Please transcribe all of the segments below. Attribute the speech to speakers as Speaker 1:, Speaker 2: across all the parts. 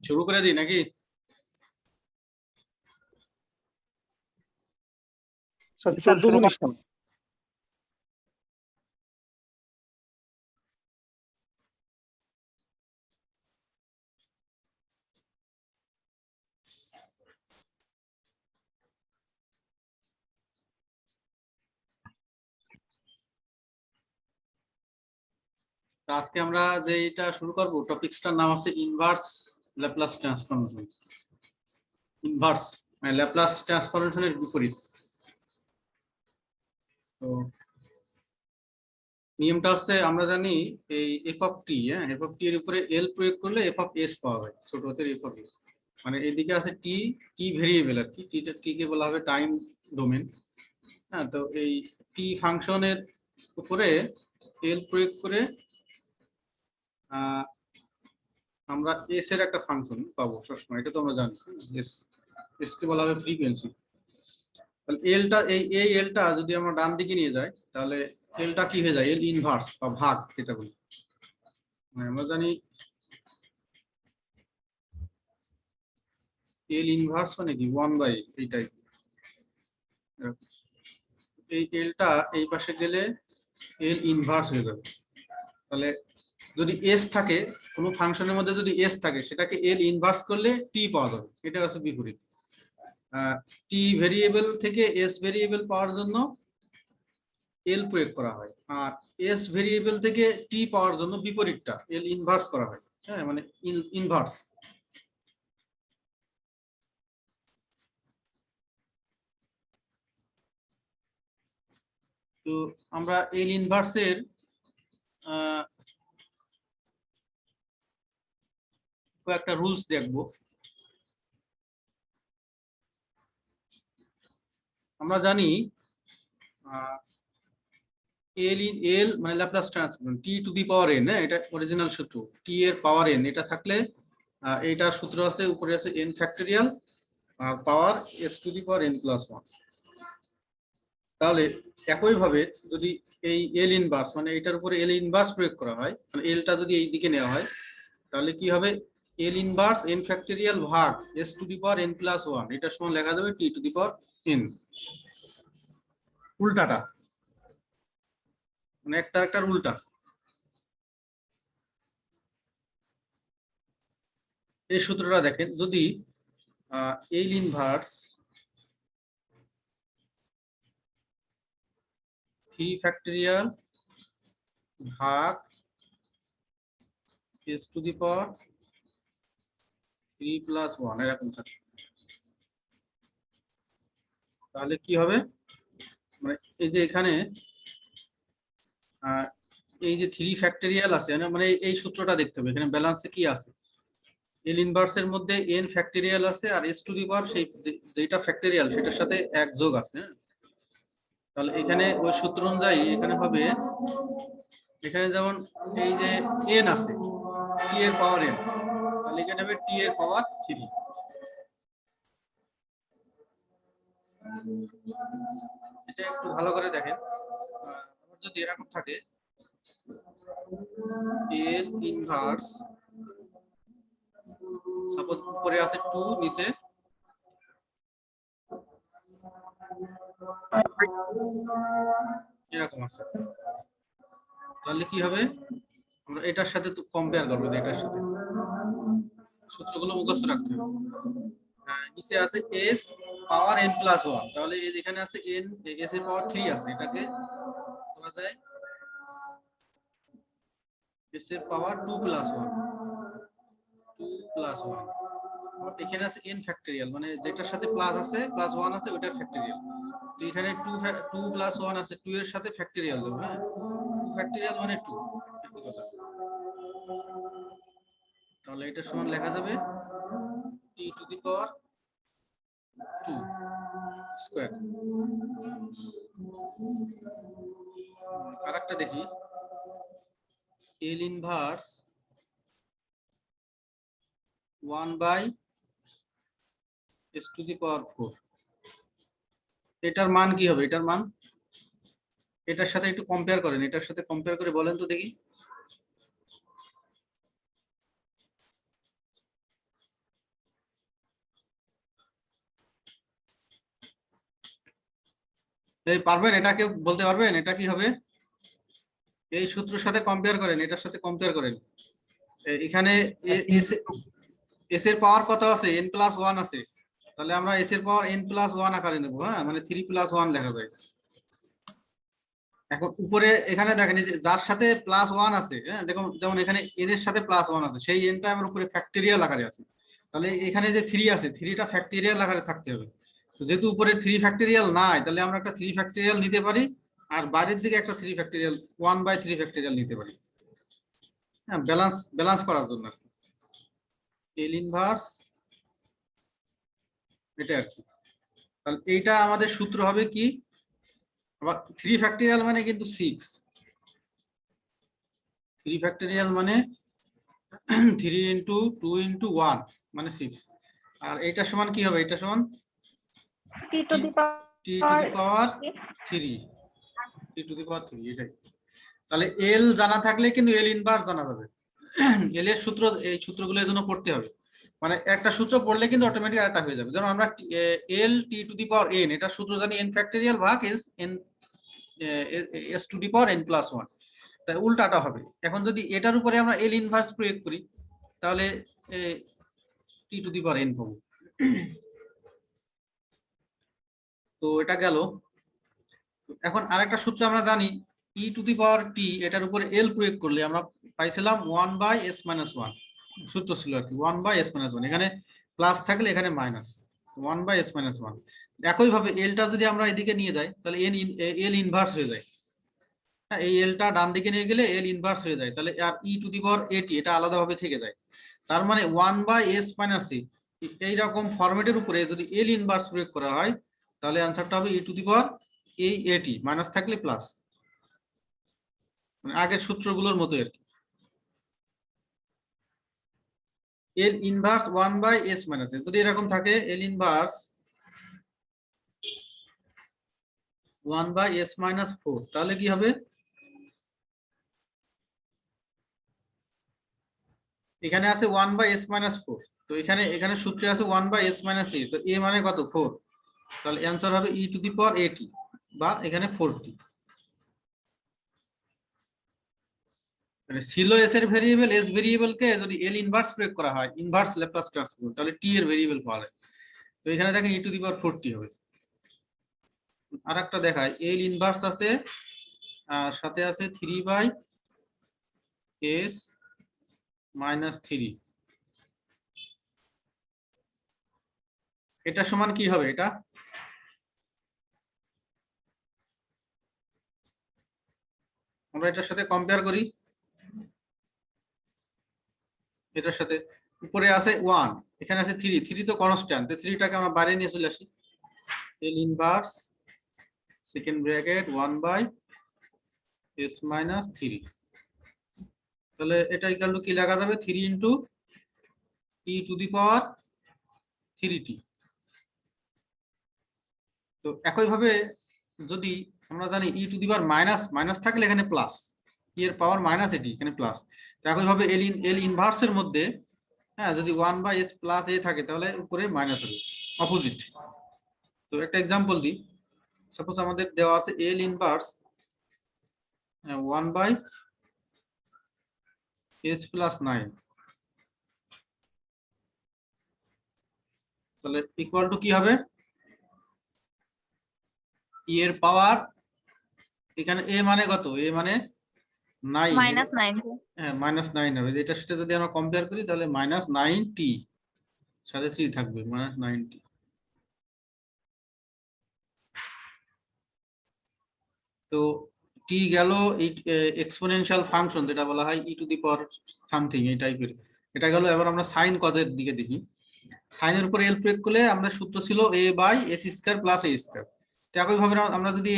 Speaker 1: শুরু করে দিই নাকি?
Speaker 2: স্যার 14 জন আসতাম।
Speaker 1: আজকে আমরা যেটা শুরু করব টপিকসটার নাম আছে ইনভার্স ল্যাপ্লাস ট্রান্সফরমেশন। ইনভার্স মানে ল্যাপ্লাস ট্রান্সফরমেশনের বিপরীত। তো নিয়মটা হচ্ছে আমরা জানি এই f of t, f of t এর উপরে এল প্রয়োগ করলে এফ অফ এস পাওয়া যায়, ছোট হাতের এফ অফ এস। মানে এদিকে আছে টি, টি ভেরিয়েবল আর কি, টি কে বলা হবে টাইম ডোমেন। হ্যাঁ, তো এই টি ফাংশনের উপরে এল প্রয়োগ করে আমরা এস এর একটা ফাংশন পাবো সবসময়, এটা তো আমরা জানি। এস, এস কে বলা হবে ফ্রিকোয়েন্সি। তাহলে এলটা এই এলটা যদি আমরা ডান দিকে নিয়ে যাই তাহলে এলটা কি হয়ে যায়? এল ইনভার্স বা ভাগ যেটা বলি। আমরা জানি এল ইনভার্স মানে কি 1/, এই টাইপ। এই এলটা এই পাশে গেলে এল ইনভার্স হয়ে যাবে। তাহলে যদি এস থাকে, কোনো ফাংশনের মধ্যে যদি এস থাকে, সেটাকে এল ইনভার্স করলে টি পাওয়া যাবে। এটা হচ্ছে বিপরীত। টি ভেরিয়েবল থেকে এস ভেরিয়েবল পাওয়ার জন্য এল প্রয়োগ করা হয়, আর এস ভেরিয়েবল থেকে টি পাওয়ার জন্য বিপরীতটা এল ইনভার্স করা হয়। হ্যাঁ, মানে ইনভার্স। তো আমরা এল ইনভার্সের কয়েকটা রুলস দেখবো। আমরা জানি এল মানে Laplace transform T two the power N, এটা অরিজিনাল সূত্র। টি এর পাওয়ার এন এটা থাকলে এইটার সূত্র আছে, উপরে আছে এন ফ্যাক্টরিয়াল আর power S to the power N plus 1। তাহলে একইভাবে যদি এই এল ইনভার্স মানে এটার উপরে এল ইনভার্স প্রয়োগ করা হয়, মানে এলটা যদি এই দিকে নেওয়া হয়, তাহলে কি হবে? এল ইনভার্স এন ফ্যাক্টরিয়াল ভাগ S to the power N plus 1, এটার সমান লেখা যাবে টি টু দি পাওয়ার এন। উল্টাটা মানে একটার উল্টা। এই সূত্রটা দেখেন, যদি এল ইনভার্স 3 ফ্যাক্টরিয়াল ভাগ S to the power 3 plus 1 এরকম থাকে, তাহলে কি হবে? মানে এই যে এখানে এই যে 3 ফ্যাক্টরিয়াল আছে, মানে এই সূত্রটা দেখতে হবে এখানে ব্যালেন্সে কি আছে। এল ইনভার্সের মধ্যে এন ফ্যাক্টরিয়াল আছে আর এস টু দি পাওয়ার সেই যেটা ফ্যাক্টরিয়াল সেটার সাথে এক যোগ আছে। তাহলে এখানে ওই সূত্র অনুযায়ী এখানে হবে, এখানে যেমন এই যে এন আছে টি এর পাওয়ার এন, তাহলে এখানে হবে টি এর পাওয়ার 3। এটা একটু ভালো করে দেখেন, যদি এরকম থাকে এল ইনভার্স, সাপোজ উপরে আছে 2, নিচে এরকম আছে, তাহলে কি হবে? আমরা এটার সাথে তো কম্পেয়ার করবো, এটার সাথে সূত্রগুলো মুখস্থ রাখতে হবে। নিচে আছে এস পাওয়ার এন প্লাস 1, তাহলে এখানে আছে এন, এস এর পাওয়ার 3 আছে, এটাকে বলা যায় এস এর পাওয়ার 2 প্লাস 1, 2 প্লাস 1। এখানে আছে n ফ্যাক্টরিয়াল, মানে যেটার সাথে প্লাস আছে প্লাস 1 আছে ওটার ফ্যাক্টরিয়াল। তো এখানে 2 প্লাস 1 আছে, 2 এর সাথে ফ্যাক্টরিয়াল দেব। হ্যাঁ, 2 ফ্যাক্টরিয়াল মানে 2, তাহলে এটা সমান লেখা যাবে t to the power 2 square. আরেকটা দেখি, এল ইনভার্স 1/s টু দি পাওয়ার 4, এটার মান কি হবে? এটার মান এটার সাথে একটু কম্পেয়ার করেন, এটার সাথে কম্পেয়ার করে বলেন তো দেখি। এই পারবেন, এটা কেউ বলতে পারবেন এটা কি হবে? এই সূত্রের সাথে কম্পেয়ার করেন, এটার সাথে কম্পেয়ার করেন। এখানে এস এর পাওয়ার কত আছে? n+1 আছে, তাহলে আমরা এস এর পাওয়ার n+1 আকারে নেব। হ্যাঁ, মানে 3+1 লেখা যায়। এখন উপরে এখানে দেখেন যে যার সাথে +1 আছে, হ্যাঁ, যেমন এখানে n এর সাথে +1 আছে, সেই nটা আমার উপরে ফ্যাক্টরিয়াল আকারে আছে। তাহলে এখানে যে 3 আছে, 3টা ফ্যাক্টরিয়াল আকারে থাকতে হবে। তো যেহেতু উপরে 3 ফ্যাক্টরিয়াল নাই, তাহলে আমরা একটা 3 ফ্যাক্টরিয়াল নিতে পারি, আর বাইরের দিকে একটা 3 ফ্যাক্টরিয়াল 1/3 ফ্যাক্টরিয়াল নিতে পারি। হ্যাঁ, ব্যালেন্স করার জন্য এল ইনভার্স এটা আর কি। তাহলে এইটা আমাদের সূত্র হবে কি? আবার 3 ফ্যাক্টরিয়াল মানে কিন্তু 6, 3 ফ্যাক্টরিয়াল মানে 3 × 2 × 1 মানে 6। আর এটা সমান কি হবে? এটা সমান
Speaker 3: t to the
Speaker 1: t to the power 3 এটাই। তাহলে এল জানা থাকলে কিন্তু এল ইনভার্স জানা যাবে। এল এর সূত্র, এই সূত্রগুলো এর জন্য পড়তে হবে। মানে একটা সূত্র পড়লে কিন্তু অটোমেটিক আরেকটা হয়ে যাবে। যেমন আমরা এল টি টু দি পাওয়ার এন, এটা সূত্র জানি এন ফ্যাক্টরিয়াল ভাগ S N S to the power n+1। তাই উল্টাটা হবে। এখন যদি এটার উপরে আমরা এল ইনভার্স প্রয়োগ করি, তাহলে টি টু দি পাওয়ার এন পাবো। তো এটা গেল। এখন আরেকটা সূত্র আমরা জানি, ই টু দি পাওয়ার টি, এটার উপরে এল প্রয়োগ করলে আমরা পাইছিলাম 1/s−1। সূত্র ছিল আর কি 1/s−1। এখানে প্লাস থাকলে এখানে মাইনাস 1/s−1। একইভাবে এলটা যদি আমরা এদিকে নিয়ে যাই, তাহলে এল ইনভার্স হয়ে যায়। হ্যাঁ, এই এলটা ডান দিকে নিয়ে গেলে এল ইনভার্স হয়ে যায়। তাহলে আর ই টু দি পাওয়ার এটি, এটা আলাদাভাবে থেকে যায়। তার মানে 1/s−a এইরকম ফরম্যাটের উপরে যদি এল ইনভার্স প্রয়োগ করা হয়, তাহলে অ্যান্সারটা হবে ই টু দি পাওয়ার এই এটি, মাইনাস থাকলে প্লাস, মানে আগের সূত্রগুলোর মতো আর কি। এল ইনভার্স 1/s−a যদি এরকম থাকে, এল ইনভার্স 1/s−4, তাহলে কি হবে? এখানে আছে 1/s−4, তো এখানে সূত্রে আছে 1/s−a, তো a মানে কত? 4। তাহলে অ্যান্সার হবে ই টু দি পাওয়ার এটি, বা এখানে 40। মানে ছিল এস এর ভেরিয়েবল, এস ভেরিয়েবলকে যদি এল ইনভার্স প্রয়োগ করা হয়, ইনভার্স ল্যাপ্লাস ট্রান্সফর্ম, তাহলে টি এর ভেরিয়েবল পাওয়া যায়। তো এখানে দেখেন ই টু দি পাওয়ার 40 হবে। আর একটা দেখায়, এল ইনভার্স আছে আর সাথে আছে 3/s−3। এটা সমান কি হবে? এটা আমরা এটার সাথে কম্পেয়ার করি। এটার সাথে উপরে আছে 1, এখানে আছে 3, 3 তো কনস্ট্যান্ট, তো 3টাকে আমরা বাইরে নিয়ে চলে আসি। এল ইনভার্স সেকেন্ড ব্র্যাকেট 1/s−3, তাহলে এটা ইকুয়াল টু কি লেখা যাবে? 3 × টি টু দি পাওয়ার 3t। তো একইভাবে যদি আমরা জানি e to the power minus, minus থাকলে এখানে প্লাস, ই এর পাওয়ার মাইনাস এটি, এখানে প্লাস। তো একইভাবে এল ইনভার্সের মধ্যে, হ্যাঁ, যদি 1/s+a থাকে, তাহলে উপরে মাইনাস হবে, অপোজিট। তো একটা এক্সাম্পল দিই। সাপোজ আমাদের দেওয়া আছে এল ইনভার্স 1/s+9, তাহলে ইকুয়াল টু কি হবে? ই এর পাওয়ার, এখানে এ মানে কত? এ মানে 9,
Speaker 3: -9
Speaker 1: হ্যাঁ -9 হবে। এটার সাথে যদি আমরা কম্পেয়ার করি, তাহলে -9t সাথে 3 থাকবে, -9t। তো টি গেল এই এক্সপোনেনশিয়াল ফাংশন, যেটা বলা হয় ই টু দি পাওয়ার সামথিং এই টাইপের, এটা গেল। এবার আমরা সাইন কজের দিকে দেখি। সাইনের উপর এল প্রয়োগ করলে আমরা সূত্র ছিল a/s² + a²। তো একইভাবে আমরা যদি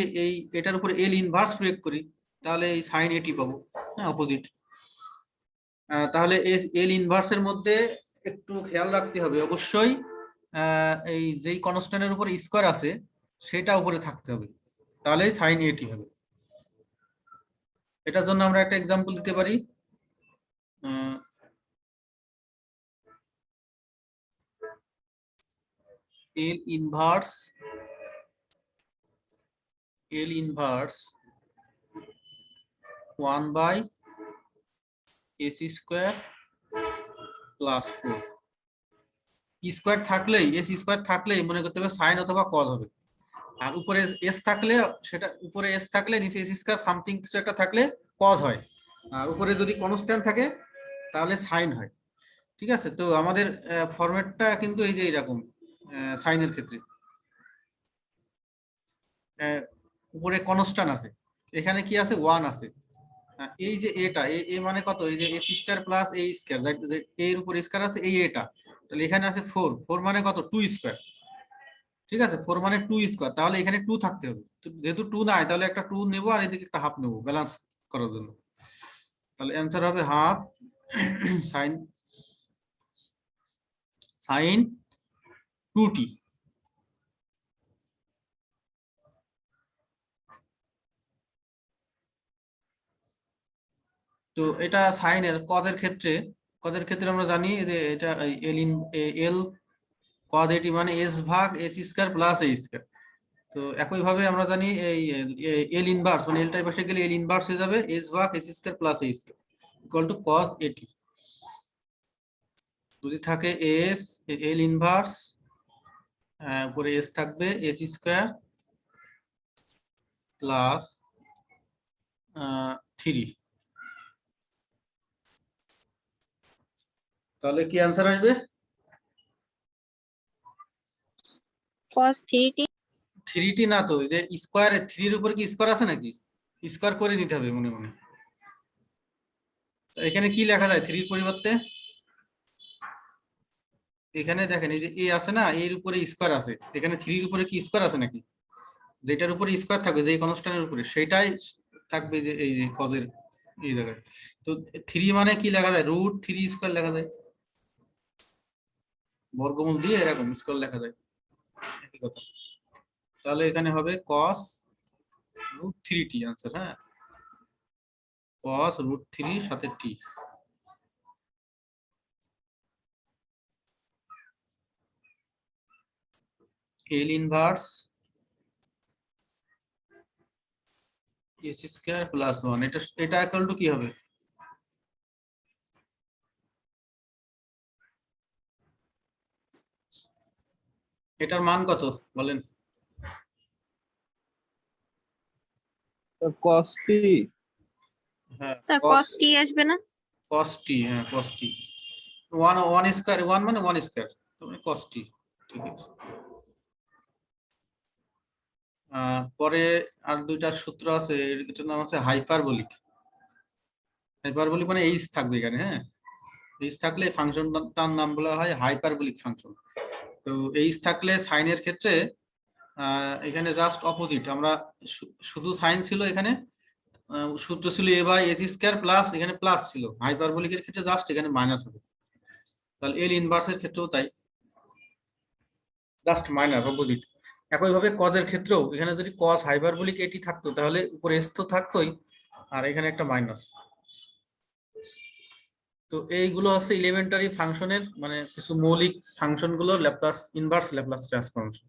Speaker 1: এটার উপর এল ইনভার্স প্রয়োগ করি, তাহলে এই সাইন এটি পাবো, হ্যাঁ, অপোজিট। তাহলে এল ইনভার্সের মধ্যে একটু খেয়াল রাখতে হবে, অবশ্যই এই যেই কনস্ট্যান্টের উপর স্কয়ার আছে সেটা উপরে থাকতে হবে, তাহলে সাইন এটি হবে। এটার জন্য আমরা একটা এক্সাম্পল দিতে পারি। এল ইনভার্স এল inverse 1/s square plus 4 square থাকলেই s স্কয়ার থাকলেই মনে করতে হবে সাইন অথবা কজ হবে, আর উপরে s থাকলে সেটা উপরে s থাকলে নিচে s স্কয়ার সামথিং কিছু একটা থাকলে কজ হয়, আর উপরে যদি কনস্ট্যান্ট থাকে তাহলে সাইন হয়। ঠিক আছে, তো আমাদের ফরম্যাটটা কিন্তু এই যে এরকম সাইনের ক্ষেত্রে উপরে কনস্ট্যান্ট আছে, এখানে কি আছে 1 আছে। এই যে এটা এ মানে কত, এই যে s square plus a square, এর উপর স্কয়ার আছে এই এটা, তাহলে এখানে আছে 4, 4 মানে কত 2 স্কয়ার। ঠিক আছে, 4 মানে 2 স্কয়ার, তাহলে এখানে 2 থাকতে হবে, যেহেতু 2 নাই তাহলে একটা 2 নেব আর এদিকে একটা হাফ নেব ব্যালেন্স করার জন্য, তাহলে অ্যানসার হবে হাফ সাইন সাইন 2t। তো এটা সাইনের কজের ক্ষেত্রে আমরা জানি যে এটা এল কজ এটি মানে s ভাগ s square plus a square. তো একই ভাবে আমরা জানি এই এল ইনভার্স মানে এলটাই পাশে গেলে এল ইনভার্স হয়ে যাবে s ভাগ s square plus a square equal to cos এটি। যদি থাকে s এল ইনভার্স উপরে s থাকবে s স্কয়ার প্লাস 3, তাহলে কি आंसर আসবে?
Speaker 3: cos 3t
Speaker 1: 3t না তো, এই যে স্কয়ার 3 এর উপর কি স্কয়ার আছে নাকি, স্কয়ার করে নিতে হবে মনে মনে। এখানে কি লেখা যায় 3 এর পরিবর্তে, এখানে দেখেন এই যে a আছে না, এর উপরে স্কয়ার আছে, এখানে 3 এর উপরে কি স্কয়ার আছে নাকি, যেটার উপরে স্কয়ার থাকবে যে কনস্ট্যান্টের উপরে সেটাই থাকবে যে এই যে কজের এই জায়গায়। তো 3 মানে কি লেখা যায় √3 স্কয়ার লেখা যায়, বর্গমূল দিয়ে এরকম স্কয়ার লেখা যায়, একই কথা। তাহলে এখানে হবে cos √3t आंसर, হ্যাঁ cos √3 সাথে t। L inverse s square plus 1, এটা ইকুয়াল টু কি হবে, এটার মান কত বলেন?
Speaker 2: cos t
Speaker 1: হ্যাঁ
Speaker 3: স্যার cos t আসবে না?
Speaker 1: cos t, হ্যাঁ cos t 1 স্কয়ার, 1 মানে 1 স্কয়ার, তাহলে cos t। ঠিক আছে, পরে আর দুইটা সূত্র আছে, এটার নাম আছে হাইপারবোলিক। হাইপারবোলিক মানে এইচ থাকবে এখানে, হ্যাঁ এইচ থাকলে ফাংশনটার নাম বলা হয় হাইপারবোলিক ফাংশন। তো এইচ থাকলে সাইনের ক্ষেত্রে এখানে জাস্ট অপোজিট, আমরা শুধু সাইন ছিল এখানে, সূত্র ছিল a by s square plus এখানে প্লাস ছিল, হাইপারবোলিকের ক্ষেত্রে জাস্ট এখানে মাইনাস হবে। তাহলে এল ইনভার্সের ক্ষেত্রেও তাই, জাস্ট মাইনাস অপোজিট। একইভাবে কজের ক্ষেত্রেও এখানে যদি কজ হাইপারবোলিক এটি থাকতো তাহলে উপরে s তো থাকতোই, আর এখানে একটা মাইনাস। তো এইগুলো হচ্ছে এলিমেন্টারি ফাংশনের মানে কিছু মৌলিক ফাংশন গুলো ল্যাপ্লাস ইনভার্স ল্যাপ্লাস ট্রান্সফরমেশন।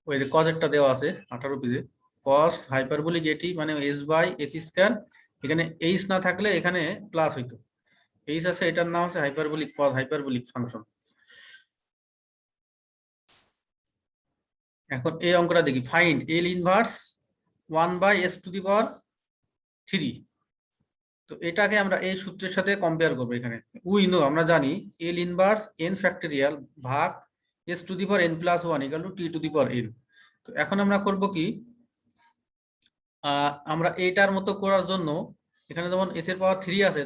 Speaker 1: ওই যে কজেরটা দেওয়া আছে 18 পেজে, কস হাইপারবোলিক এটি মানে s বাই s স্কয়ার, এখানে h না থাকলে এখানে প্লাস হইতো, h আছে এটার নাম হচ্ছে হাইপারবোলিক কজ হাইপারবোলিক ফাংশন। এখন এই অঙ্কটা দেখি, ফাইন্ড এল ইনভার্স 1/s⁻3। তো এটাকে আমরা এই সূত্রের সাথে কম্পেয়ার করবো। এখানে উই নো আমরা জানি এল ইনভার্স n ফ্যাক্টরিয়াল ভাগ s⁻n+1 ইকুয়াল টু t⁻n। তো এখন আমরা করব কি, আমরা এইটার মতো করার জন্য এখানে যেমন s এর পাওয়ার 3 আছে,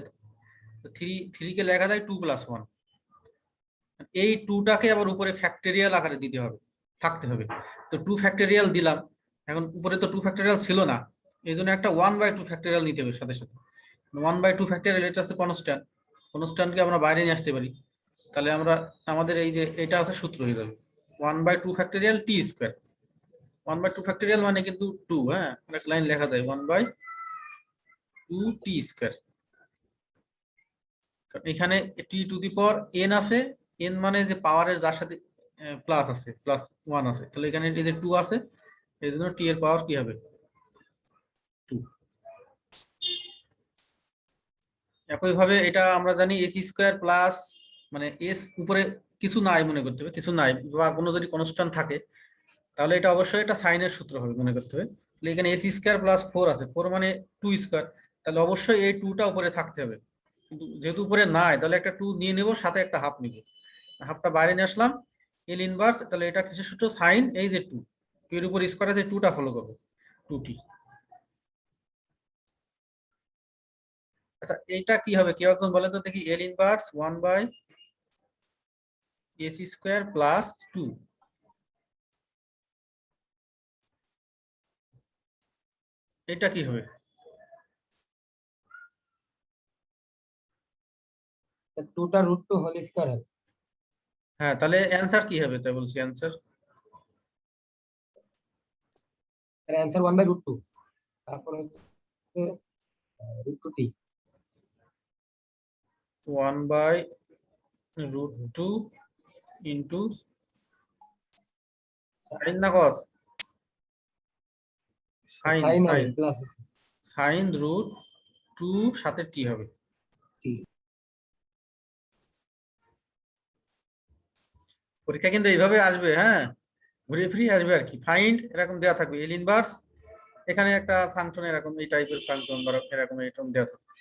Speaker 1: 3 কে লেখা যায় 2+1, এই 2টাকে আবার উপরে ফ্যাক্টরিয়াল আকারে দিতে হবে, থাকতে হবে। তো 2 ফ্যাক্টরিয়াল দিলাম, এখন উপরে তো 2 ফ্যাক্টরিয়াল ছিল না, এই জন্য একটা 1/2 ফ্যাক্টরিয়াল নিতে হবে সাথে সাথে। 1/2 ফ্যাক্টরিয়াল এটা আছে কনস্ট্যান্ট, কনস্ট্যান্টকে আমরা বাইরে নিয়ে আসতে পারি, তাহলে আমরা আমাদের এই যে এটা আছে সূত্র হয়ে যাবে 1/2 ফ্যাক্টরিয়াল t স্কয়ার। 1/2 ফ্যাক্টরিয়াল মানে কিন্তু 2, হ্যাঁ একটা লাইন লেখা যায় 1/2 t স্কয়ার। এখানে t to the power n আছে, n মানে যে পাওয়ারের যার সাথে প্লাস আছে, +1 আছে, তাহলে এখানে এই যে 2 আছে, এই জন্য টি এর পাওয়ার কি হবে 2। একইভাবে এটা আমরা জানি এস স্কোয়ার প্লাস, মানে এস উপরে কিছু নাই মনে করতে হবে, কিছু নাই বা কোনো যদি কনস্ট্যান্ট থাকে তাহলে এটা অবশ্যই একটা সাইনের সূত্র হবে মনে করতে হবে। তাহলে এখানে এস স্কোয়ার প্লাস 4 আছে, 4 মানে 2 স্কোয়ার, তাহলে অবশ্যই এই 2টা উপরে থাকতে হবে, কিন্তু যেহেতু উপরে নাই তাহলে একটা 2 নিয়ে নেব, সাথে একটা হাফ নিব, হাফটা বাইরে নিয়ে আসলাম, এল ইনভার্স, তাহলে এটা কিছু সূত্র সাইন এই যে 2, 2 এর উপর স্কোয়ার আছে, 2টা ফলো করবে 2t। আচ্ছা এইটা কি হবে, কেউ একজন বলে তো দেখি, এল ইনভার্স 1/s স্কোয়ার প্লাস 2, এটা কি হবে?
Speaker 2: 2টা √2 হোল স্কয়ার হবে।
Speaker 1: হ্যাঁ, তাহলে অ্যান্সার কি হবে, তাই বলছি অ্যান্সার
Speaker 2: এর অ্যানসার 1/√2, তারপর হচ্ছে √2t।
Speaker 1: 1/√2 ইন্টু সাইন না কস, সাইন
Speaker 2: সাইন হবে
Speaker 1: সাইন
Speaker 2: প্লাস
Speaker 1: সাইন √2 সাথে টি হবে।
Speaker 2: টি।
Speaker 1: পরীক্ষা কিন্তু এইভাবে আসবে, হ্যাঁ ঘুরে ফিরে আসবে আর কি, ফাইন্ড এরকম দেওয়া থাকবে, এল ইনভার্স এখানে একটা ফাংশন এরকম এই টাইপের ফাংশন বা এরকম এরকম দেওয়া থাকবে,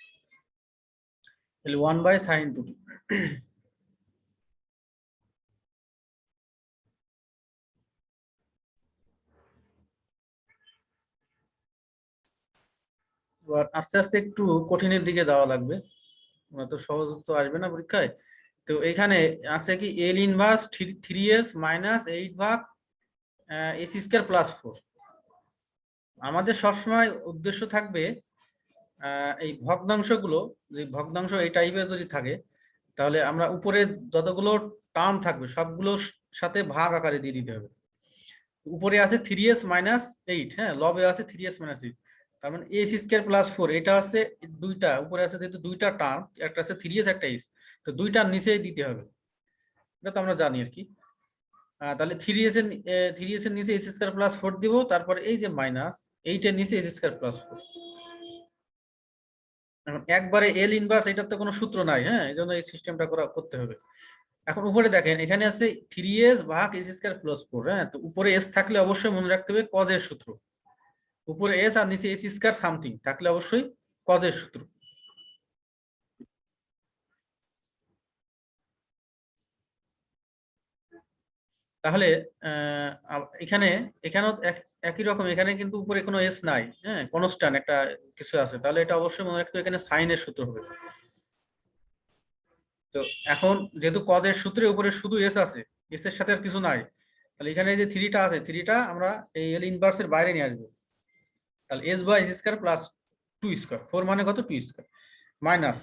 Speaker 1: তাহলে 1/sin2t। এবার আস্তে আস্তে একটু কঠিনের দিকে যাওয়া লাগবে, তো সহজ তো আসবে না পরীক্ষায়। তো এখানে আছে কি এল inverse 3s minus 8/s² plus 4। আমাদের সবসময় উদ্দেশ্য থাকবে এই ভগ্নাংশগুলো, যে ভগ্নাংশ এই টাইপের যদি থাকে তাহলে আমরা উপরে যতগুলো টার্ম থাকবে সবগুলোর সাথে ভাগ আকারে দিয়ে দিতে হবে। উপরে আছে 3s-8, হ্যাঁ লবে আছে 3s-8, তার মানে s² প্লাস 4, এটা আছে দুইটা, উপরে আছে যেহেতু দুইটা টার্ম, একটা আছে 3s একটা s, তো দুইটার নিচেই দিতে হবে, এটা তো আমরা জানি আর কি। তাহলে 3s এর নিচে s² প্লাস 4 দিব, তারপরে এই যে মাইনাস 8 এর নিচে s² প্লাস 4। এখন একবারে এল ইনভার্স, এটার তো কোনো সূত্র নাই, হ্যাঁ এই জন্য এই সিস্টেমটা করতে হবে। এখন উপরে দেখেন এখানে আছে 3s ভাগ s² প্লাস 4, হ্যাঁ তো উপরে s থাকলে অবশ্যই মনে রাখতে হবে কজের সূত্র, উপরে s আর নিচে s² সামথিং থাকলে অবশ্যই কজের সূত্র। তাহলে এখানে এখানেও একই রকম, এখানে কিন্তু উপরে কোনো এস নাই, হ্যাঁ কনস্ট্যান্ট একটা কিছু আছে, তাহলে এটা অবশ্যই মনে রাখতে হবে এখানে সাইনের সূত্র হবে। তো এখন যেহেতু কজের সূত্রে উপরে শুধু এস আছে, এস এর সাথে আর কিছু নাই, তাহলে এখানে যে 3টা আছে, 3টা আমরা এই এল ইনভার্সের বাইরে নিয়ে আসবো, তাহলে s/s² প্লাস 2² 4 মানে কত 2² মাইনাস,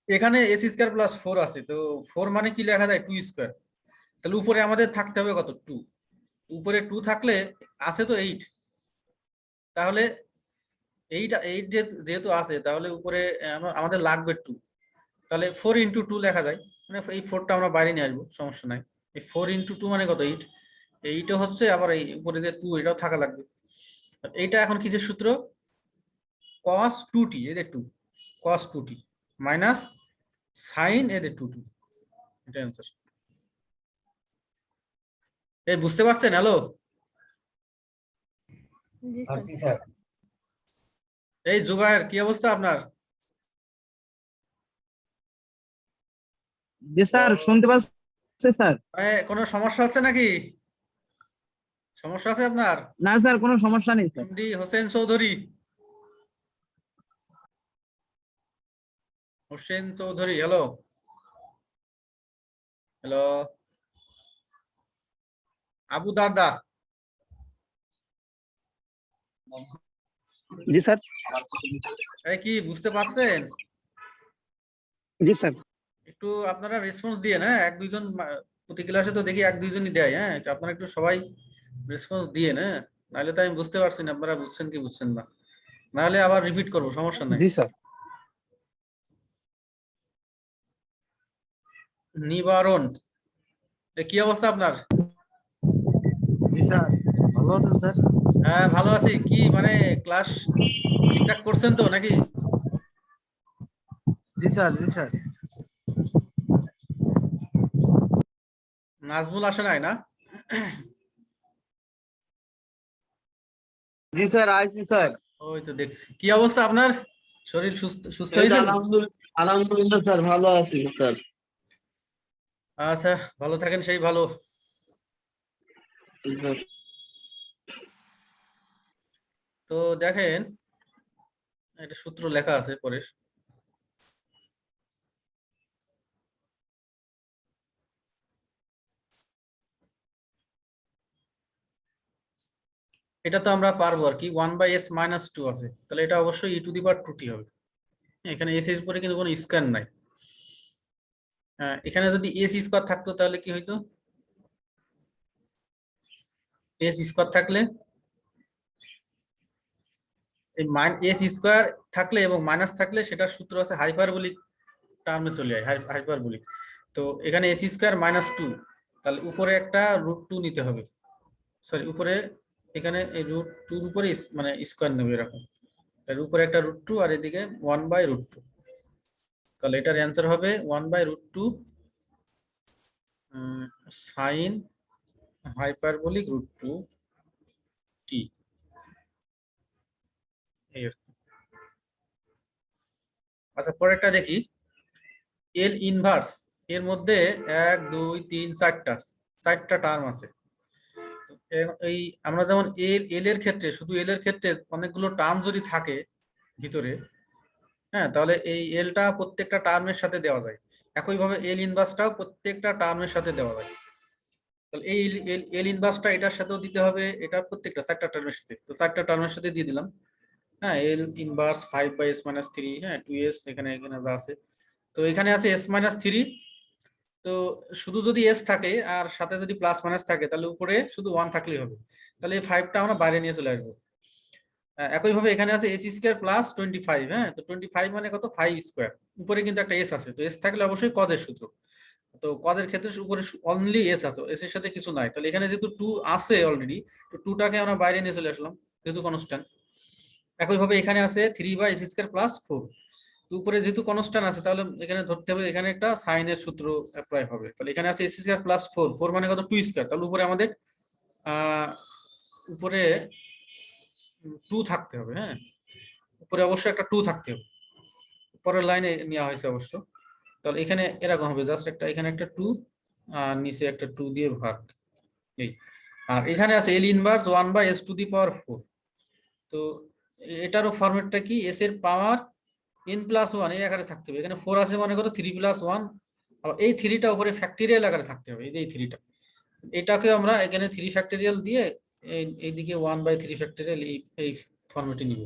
Speaker 1: এখানে s² প্লাস 4 আছে, তো 4 মানে কি লেখা যায় 2², তাহলে উপরে আমাদের থাকতে হবে কত 2, উপরে 2 থাকলে আছে তো 8, তাহলে 8 যেহেতু আছে তাহলে উপরে আমাদের লাগবে 2, তাহলে 4 × 2 লেখা যায়, মানে এই 4টা আমরা বাইরে নিয়ে আসবো, সমস্যা নাই। এই 4 × 2 মানে কত 8, এইটা হচ্ছে, আবার এই উপরে যে 2 এটাও থাকা লাগবে। এইটা এখন কিসের সূত্র, cos 2t, এই যে 2 cos 2t মাইনাস sin এই যে 2t, এটা অ্যান্সার। এই বুঝতে পারছেন? হ্যালো,
Speaker 3: জি
Speaker 2: পারছি স্যার।
Speaker 1: এই জুবায়ের কি অবস্থা আপনার?
Speaker 4: জি স্যার, শুনতে পাচ্ছি স্যার।
Speaker 1: কোনো সমস্যা হচ্ছে নাকি, সমস্যা আছে আপনার?
Speaker 4: না স্যার, কোনো সমস্যা নেই sir.
Speaker 1: MD Hossain Chowdhury, Hossain Chowdhury, hello hello, Abu Darda,
Speaker 4: জি স্যার।
Speaker 1: এই কি বুঝতে পারছেন?
Speaker 4: জি স্যার।
Speaker 1: একটু আপনারা রেসপন্স দিয়ে, হ্যাঁ এক দুইজন প্রতি ক্লাসে তো দেখি এক দুইজনই দেয়, হ্যাঁ তো আপনারা একটু সবাই রেসপন্স দিয়ে, হ্যাঁ নাহলে তো আমি বুঝতে পারছি না আপনারা বুঝছেন কি বুঝছেন না, নাহলে আবার রিপিট করবো, সমস্যা নাই।
Speaker 4: জি স্যার।
Speaker 1: নিবারণ, কি অবস্থা আপনার?
Speaker 5: জি স্যার, ভালো আছেন স্যার?
Speaker 1: হ্যাঁ ভালো আছি। কি মানে ক্লাস ঠিকঠাক করছেন তো নাকি?
Speaker 5: জি স্যার, জি স্যার।
Speaker 1: নাজমুল আসে নাই না?
Speaker 5: জি স্যার, আইছি স্যার।
Speaker 1: ওই তো দেখছি। কি অবস্থা আপনার? শরীর সুস্থ সুস্থ
Speaker 5: এই তো
Speaker 1: হয়েছেন?
Speaker 5: আলহামদুলিল্লাহ স্যার, ভালো আছি স্যার।
Speaker 1: আচ্ছা, ভালো থাকেন সেই ভালো।
Speaker 5: জি স্যার।
Speaker 1: তো দেখেন, একটা সূত্র লেখা আছে পরে। এটা তো আমরা পারবো আর কি, 1/s-2 আছে, তাহলে এটা অবশ্যই e⁻²t হবে। এখানে এস এর উপরে কিন্তু কোনো স্কয়ার নাই। এখানে যদি এস স্কয়ার থাকতো তাহলে কি হইতো? এস স্কয়ার থাকলে এই এস স্কয়ার থাকলে এবং মাইনাস থাকলে সেটার সূত্র আছে হাইপারবোলিক টার্মে চলে যায়, হাইপারবোলিক। তো এখানে s²-2, তাহলে উপরে একটা √2 নিতে হবে। সরি, উপরে এখানে এই √2 উপরে মানে স্কয়ার নেবে এরকম। তার উপরে একটা √2 আর এদিকে 1/√2। তাহলে এটার অ্যান্সার হবে 1/√2 সাইন হাইপারবোলিক √2 টি। এই আর কি। আচ্ছা, পরেরটা দেখি। এল ইনভার্স এর মধ্যে 1 2 3 চারটা টার্ম আছে। এই আমরা যেমন এল এর ক্ষেত্রে, শুধু এল এর ক্ষেত্রে অনেকগুলো টার্ম যদি থাকে ভিতরে, হ্যাঁ, তাহলে এই এলটা প্রত্যেকটা টার্মের সাথে দেওয়া যায়। একইভাবে এল ইনভার্সটাও প্রত্যেকটা টার্মের সাথে দেওয়া যায়। তাহলে এই এল ইনভার্সটা এটার সাথেও দিতে হবে, এটা প্রত্যেকটা চারটা টার্মের সাথে। তো চারটা টার্মের সাথে দিয়ে দিলাম। হ্যাঁ, এল ইনভার্স 5/s-3, হ্যাঁ 2s, এখানে এখানে যা আছে। তো এখানে আছে s-3। তো শুধু যদি এস থাকে আর সাথে যদি প্লাস মাইনাস থাকে তাহলে উপরে শুধু 1 থাকলেই হবে। তাহলে এই 5টা আমরা বাইরে নিয়ে চলে আসবো। একইভাবে এখানে আছে s² + 25, হ্যাঁ, তো 25 মানে কত? 5²। উপরে কিন্তু একটা এস আছে, তো এস থাকলে অবশ্যই কজের সূত্র। তো কজের ক্ষেত্রে উপরে অনলি এস আছে, এস এর সাথে কিছু নাই। তাহলে এখানে যেহেতু 2 আছে অলরেডি, তো 2টাকে আমরা বাইরে নিয়ে চলে আসলাম যেহেতু কনস্ট্যান্ট। একইভাবে এখানে আছে 3/s²+4। তো উপরে যেহেতু কনস্ট্যান্ট আছে তাহলে এখানে ধরতে হবে এখানে একটা সাইনের সূত্র অ্যাপ্লাই হবে। তাহলে এখানে আছে s²+4, 4 মানে কত? 2²। তাহলে উপরে আমাদের উপরে 2 থাকতে হবে। হ্যাঁ, উপরে অবশ্যই একটা 2 থাকতে হবে। পরের লাইনে নেওয়া হয়েছে অবশ্য। তাহলে এখানে এরকম হবে, জাস্ট একটা এখানে একটা 2 আর নিচে একটা 2 দিয়ে ভাগ। এই আর এখানে আছে এল ইনভার্স 1/s⁴। তো এটারও ফরম্যাটটা কি? এস এর পাওয়ার n+1 এই আকারে থাকতে হবে। এখানে 4 আছে মানে কত? 3+1। আর এই 3টা উপরে ফ্যাক্টরিয়াল আকারে থাকতে হবে, এই যে এই 3টা। এটাকে আমরা এখানে 3 ফ্যাক্টরিয়াল দিয়ে এইদিকে 1/3 ফ্যাক্টরিয়াল এই ফরম্যাটে নিব।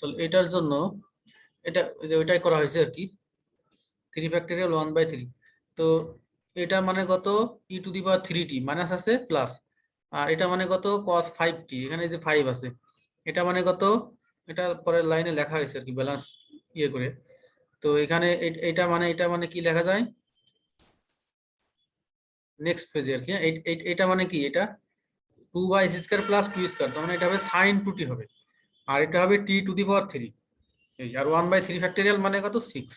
Speaker 1: তো এটার জন্য এটা ওইটাই করা হয়েছে আর কি, 3 ফ্যাক্টরিয়াল 1/3। তো এটা মানে কত? e⁻³ মাইনাস আছে প্লাস, আর এটা মানে কত? cos 5t, এখানে যে 5 আছে এটা মানে কত? এটা পরের লাইনে লেখা হয়েছে আর কি, ব্যালেন্স ইয়ে করে। তো এখানে এটা মানে কি লেখা যায় নেক্সট পেজে আর কি। এটা মানে কি? এটা 2/s² + 2², তার মানে এটা হবে sin 2t হবে, আর এটা হবে t⁻³ এই, আর 1/3 ফ্যাক্টরিয়াল মানে কত? 6।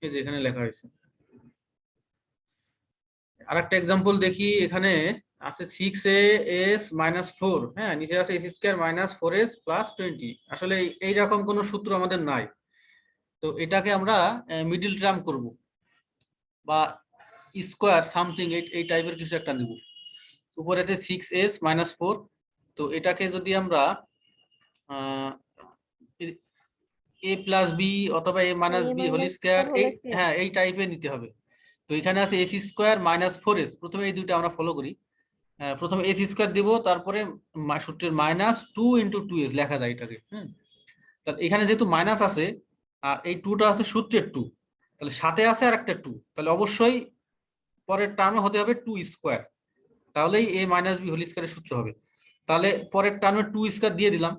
Speaker 1: এই যে এখানে লেখা হয়েছে। আরেকটা एग्जांपल দেখি। এখানে আছে 6as-4, হ্যাঁ, নিচে আছে s²-4s+20। আসলে এই রকম কোনো সূত্র আমাদের নাই, তো এটাকে আমরা মিডল টার্ম করব বা স্কয়ার সামথিং এই টাইপের কিছু একটা নেব। উপরে আছে 6as-4, তো এটাকে যদি আমরা a+b অথবা a-b হোল স্কয়ার, এই হ্যাঁ এই টাইপের নিতে হবে। তো এখানে আছে s² - 4s, প্রথমে এই দুইটা আমরা ফলো করি। প্রথমে এস স্কয়ার দিব, তারপরে সূত্রের -2 × 2s লেখা যায় এটাকে। তাহলে এখানে যেহেতু মাইনাস আছে আর এই 2টা আছে সূত্রের 2, তাহলে সাথে আছে আর একটা 2, তাহলে অবশ্যই পরের টার্মে হতে হবে 2 স্কয়ার, তাহলেই a - b হোল স্কয়ারের সূত্র হবে। তাহলে পরের টার্মে 2 স্কয়ার দিয়ে দিলাম,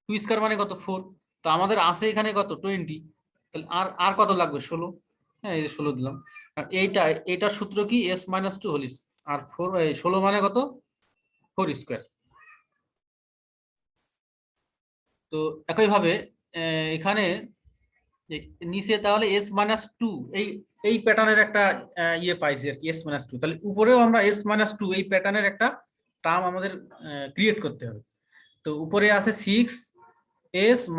Speaker 1: 2 স্কয়ার মানে কত 4, তো আমাদের আছে এখানে কত 20, তাহলে আর আর কত লাগবে 16, হ্যাঁ এই যে 16 দিলাম। আর এইটার সূত্র কি s - 2 হোল স্কয়ার, আর 4 16 মানে কত 4 স্কয়ার। তো একইভাবে এখানে নিচে তাহলে s - 2 এই প্যাটার্নের একটা ইয়ে পাইছি আর কি, s - 2, তাহলে উপরেও আমরা s - 2 এই প্যাটার্নের একটা টার্ম আমাদের ক্রিয়েট করতে হবে। তো উপরে আছে 6s -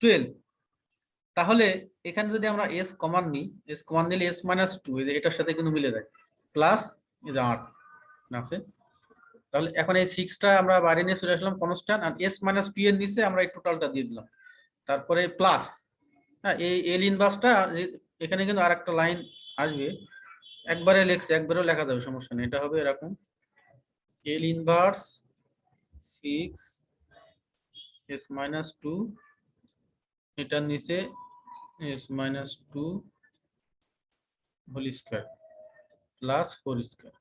Speaker 1: 12, তাহলে এখানে যদি আমরা s কমান নিই, s কমান নিলে s - 2 এটার সাথে কিন্তু মিলে যায়, প্লাস 8 আছে। তাহলে এখন এই 6টা আমরা বাইরে নিয়ে চলে আসলাম কনস্ট্যান্ট, আর s - 2 এর নিচে আমরা এই টোটালটা দিয়ে দিলাম, তারপরে প্লাস, হ্যাঁ এই এল ইনভার্সটা এখানে কিন্তু আরেকটা লাইন আসবে, একবারে লেখছে একবারেও লেখা যাবে, সমস্যা নেই। এটা হবে এরকম, এল ইনভার্স 6s - 2, এটার নিচে s - 2 whole square plus 4 square,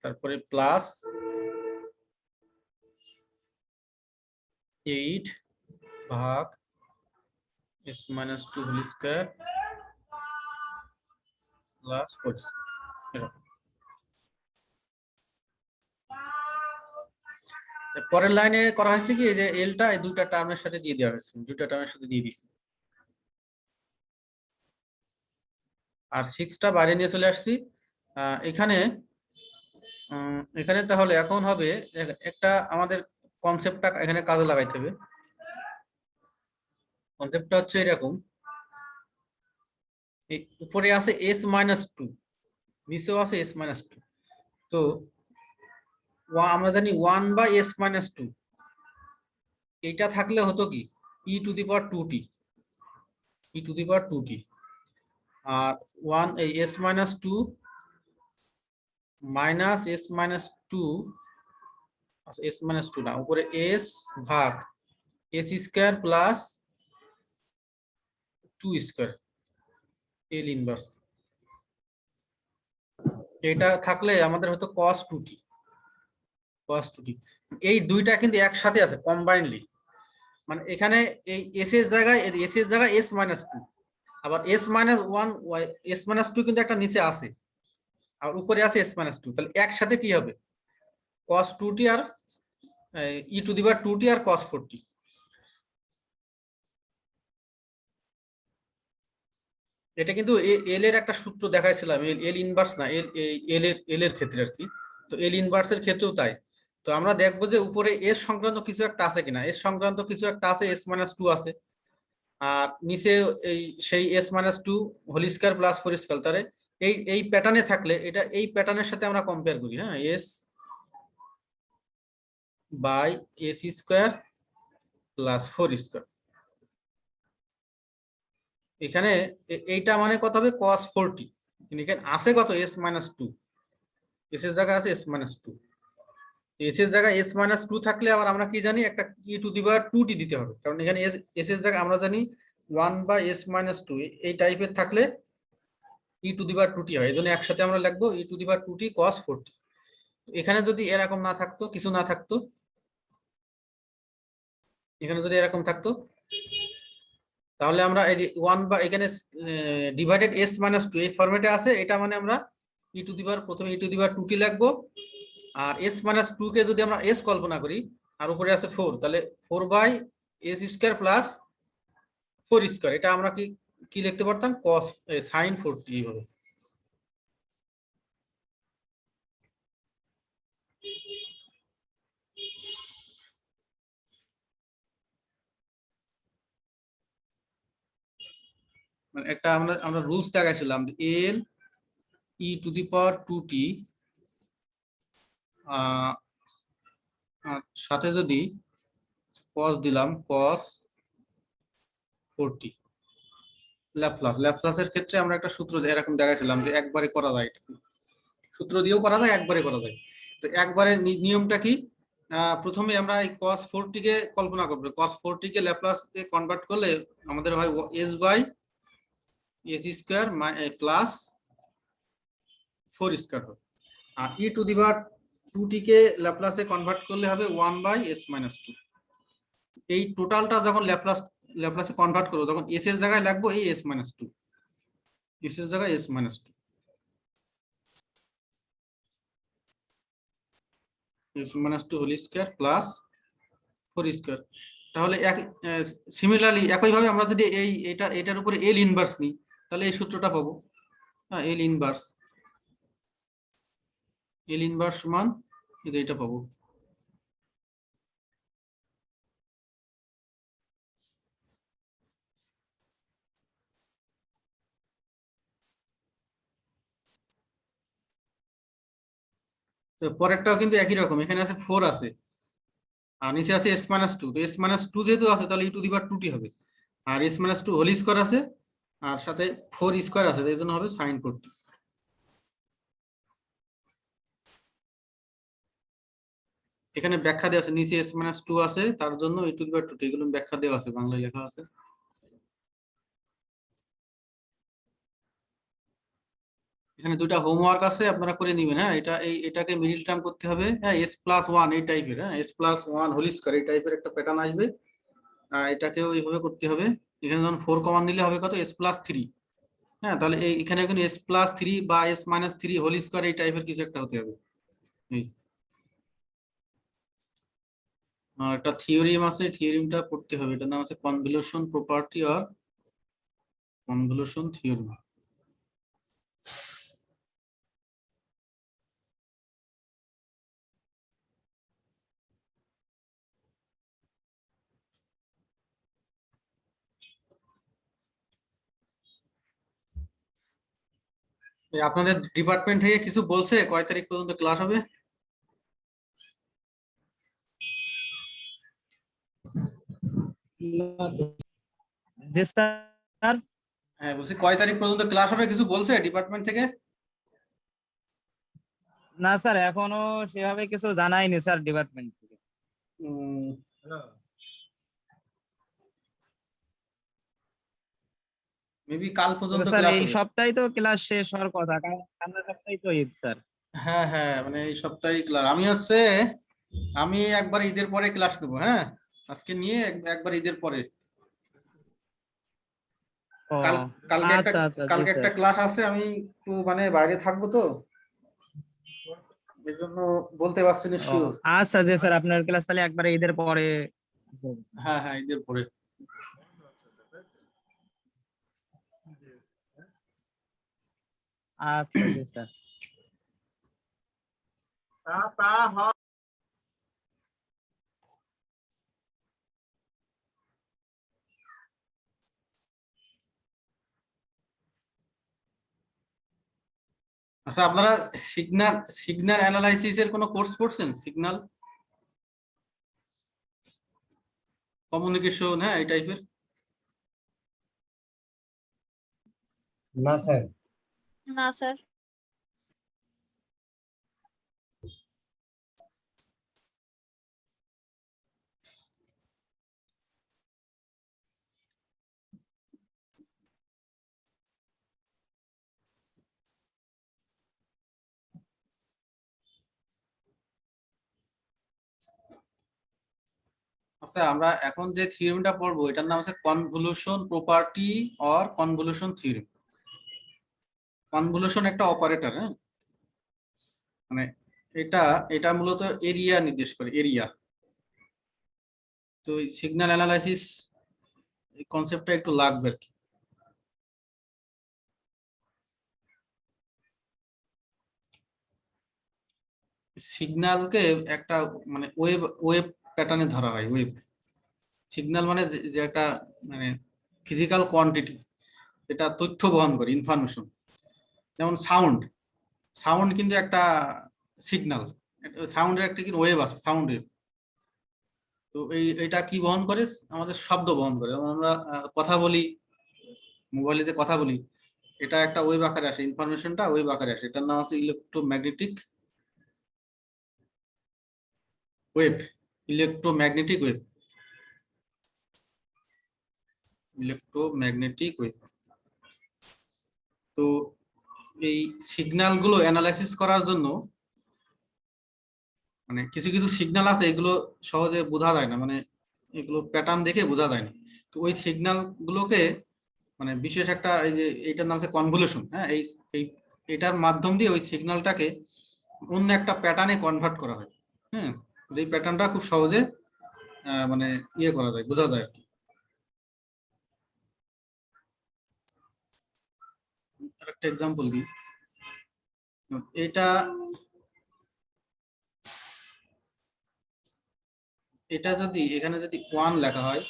Speaker 1: তারপরে প্লাস 8 ভাগ s - 2 whole square plus 4 square. পরের লাইনে করা হয়েছে কি, এই যে এলটা এই দুইটা টার্মের সাথে দিয়ে দেওয়া হয়েছে, দুইটা টার্মের সাথে দিয়ে দিছি, আর 6টা বাইরে নিয়ে চলে আসছি। এখানে এখানে তাহলে এখন হবে একটা আমাদের কনসেপ্টটা এখানে কাজে লাগাইতে হবে। কনসেপ্টটা হচ্ছে এরকম, এই উপরে আছে s - 2, নিচেও আছে s - 2, তো আমরা জানি 1/s - 2, এইটা থাকলে হতো কি e⁻²t, e⁻²t, আর 1 এই s - 2 মাইনাস s - 2, আচ্ছা s - 2 না, উপরে s ভাগ s স্কয়ার প্লাস 2 স্কয়ার এল ইনভার্স, এটা থাকলে আমাদের হতো cos 2t, cos 2t। এই দুইটা কিন্তু একসাথে আছে কম্বাইনলি, মানে এখানে এই s এর জায়গায় s - 2, আবার s - 1 s - 2 কিন্তু একটা নিচে আছে, আর উপরে আছে s - 2, তাহলে একসাথে কি হবে cos 2t আর e⁻²t আর cos 4t। এটা কিন্তু এল এর একটা সূত্র দেখাইছিলাম, এল ইনভার্স না, এল এর ক্ষেত্রে আর কি, তো এল ইনভার্সের ক্ষেত্রেও তাই। তো আমরা দেখবো যে উপরে এস সংক্রান্ত কিছু একটা আছে কিনা, এস সংক্রান্ত কিছু একটা আছে, s - 2 আছে, আর নিচে এই সেই s - 2 whole square plus 4 square, তাহলে এই প্যাটার্নে থাকলে এটা এই প্যাটার্নের সাথে আমরা কম্পেয়ার করি, হ্যাঁ s by s square plus 4 square, এখানে এইটা মানে কত হবে cos 4t, কিন্তু এখানে আছে কত s - 2, s এর জায়গায় আছে s - 2, s এর জায়গায় s - 2 থাকলে আবার আমরা কি জানি একটা e⁻²t দিতে হবে, কারণ এখানে s এর জায়গায় আমরা জানি 1/s - 2, এই টাইপের থাকলে e⁻²t হয়, এজন্য একসাথে আমরা লিখবো e⁻²t cos 4t। এখানে যদি এরকম না থাকতো, কিছু না থাকতো, এখানে যদি এরকম থাকতো, তাহলে আমরা এই 1 বা এখানে ডিভাইডেড s - 2 এই ফরম্যাটে আছে, এটা মানে আমরা প্রথমে e⁻²t লিখবো, আর s - 2 কে যদি আমরা s কল্পনা করি আর উপরে আছে 4, তাহলে 4/s স্কয়ার প্লাস 4 স্কয়ার, এটা আমরা কি কি লিখতে পারতাম cos sin 4t এইভাবে। মানে একটা আমরা রুলস দেখাইছিলাম, l e⁻²t সাথে যদি cos দিলাম cos 4t, ল্যাপ্লাসের ক্ষেত্রে আমরা একটা সূত্র এরকম দেখাইছিলাম যে একবারে করা যায় এটা, সূত্র দিয়েও করা যায়, একবারে করা যায়। তো একবারে নিয়মটা কি, প্রথমে আমরা এই cos 4t কে কল্পনা করব। cos 4t কে ল্যাপ্লাস কে কনভার্ট করলে আমাদের হয় s by s square plus 4 square হবে। আর e to the power 2t কে ল্যাপ্লাসে কনভার্ট করলে হবে 1 বাই s মাইনাস 2। এই টোটালটা যখন ল্যাপ্লাসে কনভার্ট করব তখন s এর জায়গায় লিখবো এই s মাইনাস 2, s এর জায়গায় s minus 2, s minus 2 whole square plus 4 square. তাহলে সিমিলারলি একইভাবে আমরা যদি এটার উপরে l ইনভার্স নিই তাহলে এই সূত্রটা পাবো। হ্যাঁ, l ইনভার্স সমান এটা পাবো। তো পরেরটাও কিন্তু একই রকম, এখানে আছে 4 আছে আর নিচে আছে s মাইনাস 2। তো s মাইনাস 2 যেহেতু আছে তাহলে e to the power 2t হবে, আর s মাইনাস 2 হোল স্কয়ার আছে আর সাথে 4 স্কয়ার আছে, এই জন্য হবে sin 4t। এখানে ব্যাখ্যা দেওয়া আছে, নিচে s মাইনাস 2 আছে তার জন্য e to the power 2t, এগুলো ব্যাখ্যা দেওয়া আছে, বাংলায় লেখা আছে। এখানে দুইটা হোমওয়ার্ক আছে, আপনারা করে নেবেন। হ্যাঁ, এটাকে মিডল টার্ম করতে হবে। হ্যাঁ, s প্লাস 1 এই টাইপের, হ্যাঁ s প্লাস 1 হোল স্কয়ার এই টাইপের একটা প্যাটার্ন আসবে, এটাকেও এইভাবে করতে হবে। এখানে যখন 4 কমন নিলে হবে কত, s প্লাস 3। হ্যাঁ, তাহলে এখানে এখন s প্লাস 3 বা s মাইনাস 3 হোল স্কয়ার এই টাইপের কিছু একটা হতে হবে। একটা থিওরিম আছে, থিওরিমটা পড়তে হবে, এটার নাম আছে convolution property or convolution theorem. আপনাদের ডিপার্টমেন্ট থেকে কিছু বলছে কয় তারিখ পর্যন্ত ক্লাস হবে?
Speaker 4: জি স্যার।
Speaker 1: হ্যাঁ, বলছি কয় তারিখ পর্যন্ত ক্লাস হবে কিছু বলছে ডিপার্টমেন্ট থেকে?
Speaker 4: না স্যার, এখনো সেভাবে কিছু জানায়নি স্যার ডিপার্টমেন্ট থেকে।
Speaker 1: মেবি কাল পর্যন্ত
Speaker 4: স্যার
Speaker 1: ক্লাস
Speaker 4: এই
Speaker 1: হবে।
Speaker 4: সপ্তাহে তো ক্লাস শেষ হওয়ার কথা, কারণ সামনের সপ্তাহে তো ঈদ স্যার।
Speaker 1: হ্যাঁ হ্যাঁ, মানে এই সপ্তাহে ক্লাস। আমি একবার ঈদের পরে ক্লাস নেবো। হ্যাঁ, আজকে নিয়ে একবার ঈদের পরে।
Speaker 4: ও
Speaker 1: কালকে
Speaker 4: আচ্ছা আচ্ছা, জি
Speaker 1: কালকে একটা
Speaker 4: স্যার।
Speaker 1: ক্লাস আছে, আমি একটু মানে বাইরে থাকবো তো, এই জন্য বলতে পারছি না
Speaker 4: ও
Speaker 1: শিওর।
Speaker 4: আচ্ছা, জি স্যার, আপনার ক্লাস তাহলে একবারে ঈদের পরে।
Speaker 1: হ্যাঁ হ্যাঁ, ঈদের পরে।
Speaker 4: আচ্ছা জি স্যার।
Speaker 1: আচ্ছা, আপনারা সিগন্যাল অ্যানালাইসিস এর কোনো কোর্স পড়ছেন? সিগন্যাল কমিউনিকেশন, হ্যাঁ এই টাইপের?
Speaker 2: না স্যার।
Speaker 3: না স্যার।
Speaker 1: আচ্ছা, আমরা এখন যে থিওরিমটা পড়বো এটার নাম আছে convolution property or convolution theorem. Convolution একটা অপারেটর, হ্যাঁ, মানে এটা এটা মূলত এরিয়া নির্দেশ করে, এরিয়া। তো এই সিগন্যাল অ্যানালাইসিস এই কনসেপ্টটা একটু লাগবে আর কি। সিগন্যালকে একটা মানে ওয়েব প্যাটার্নে ধরা হয়। ওয়েব সিগন্যাল মানে যে একটা মানে ফিজিক্যাল কোয়ান্টিটি, এটা তথ্য বহন করে, ইনফরমেশন। যেমন সাউন্ড কিন্তু একটা সিগন্যাল, সাউন্ডের একটা কিন্তু ওয়েভ আছে, সাউন্ড ওয়েভ। তো এটা কি বহন করে, আমাদের শব্দ বহন করে। যেমন আমরা কথা বলি, মোবাইলে যে কথা বলি, এটা একটা ওয়েভ আকারে আসে, ইনফরমেশনটা ওয়েভ আকারে আসে, এটার নাম আছে electromagnetic wave. Electromagnetic wave, electromagnetic wave. তো এই সিগন্যাল গুলো অ্যানালাইসিস করার জন্য মানে কিছু কিছু সিগন্যাল আছে এগুলো সহজে বোঝা যায় না, মানে এগুলো প্যাটার্ন দেখে বোঝা যায় না। তো ওই সিগন্যাল গুলোকে মানে বিশেষ একটা এই যে এইটার নাম হচ্ছে কনভলিউশন, হ্যাঁ, এটার মাধ্যম দিয়ে ওই সিগন্যালটাকে অন্য একটা প্যাটার্নে কনভার্ট করা হয়। হ্যাঁ, যে প্যাটার্নটা খুব সহজে মানে ইয়ে করা যায়, বোঝা যায় আর কি। একটা এক্সাম্পল দিই, এটা এটা যদি এখানে যদি 1 লেখা হয়,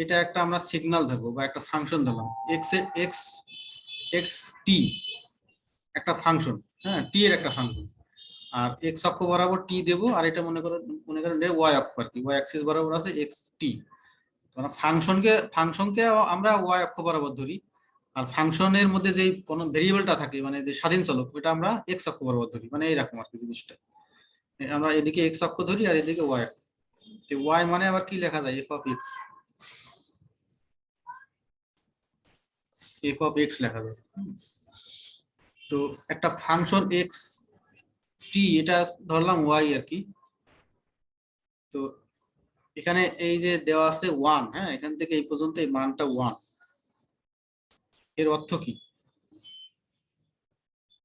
Speaker 1: এটা একটা আমরা সিগন্যাল ধরবো বা একটা ফাংশন ধরলাম, এক্স এক্স টি একটা ফাংশন, হ্যাঁ, টি এর একটা ফাংশন। আর এক্স অক্ষ বরাবর টি দেবো, আর এটা মনে করেন ওয়াই অক্ষ আর কি, ওয়াই অ্যাক্সিস বরাবর আছে এক্স টি। আমরা ফাংশনকে আমরা ওয়াই অক্ষ বরাবর ধরি, আর ফাংশনের মধ্যে যে কোনো ভেরিয়েবলটা থাকে মানে যে স্বাধীন চলক, ওটা আমরা এক্স অক্ষ বরাবর ধরি, মানে এইরকম আর কি জিনিসটা। আমরা এদিকে এক্স অক্ষ ধরি আর এদিকে ওয়াই অক্ষ। ওয়াই মানে আবার কি লেখা যায়, F of x, F of x লেখা যায়। তো একটা ফাংশন এক্স টি এটা ধরলাম ওয়াই আর কি। তো এখানে এই যে দেওয়া আছে 1, হ্যাঁ, এখান থেকে এই পর্যন্ত এই মানটা 1, এর অর্থ কি?